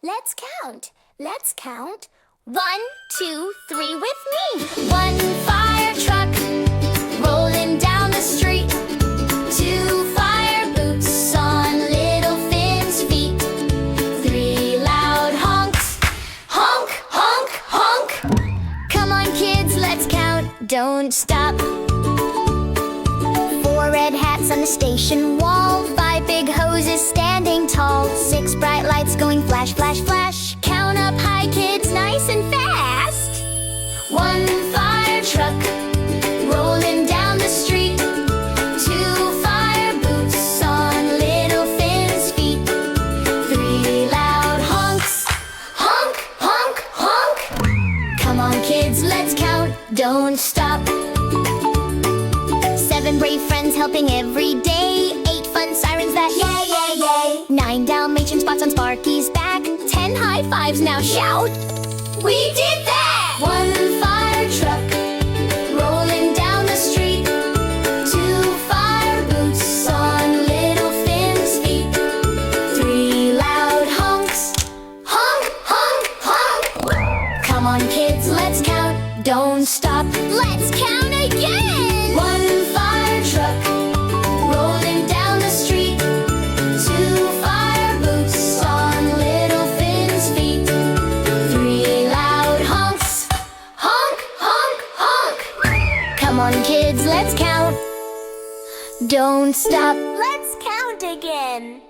let's count. Let's count. 1, 2, 3 with me. 1 fire truck rolling down the street. 2 fire boots on little Finn's feet. 3 loud honks. Honk, honk, honk. Come on kids, let's count. Don't stop. 4 red hats on the station wall. 5 big hoses standing tall. 6 bright lights going flash, flash, flash. Count up high, kids, nice and fast. 1 fire truck rolling down the street. 2 fire boots on little Finn's feet. 3 loud honks. Honk, honk, honk. Come on kids, let's count. Don't stop. 7 brave friends helping every day. 8 fun sirens that yay, yay, yay. 9 Dalmatian spots on Sparky's back. 10 high fives, now shout. We did that! 1 fire truck rolling down the street. 2 fire boots on little Finn's feet. 3 loud honks. Honk, honk, honk. Come on kids, let's count. Don't stop. Let's count again! 1 fire truck rolling down the street. 2 fire boots on little Finn's feet. 3 loud honks. Honk, honk, honk. Come on kids, let's count. Don't stop. Let's count again.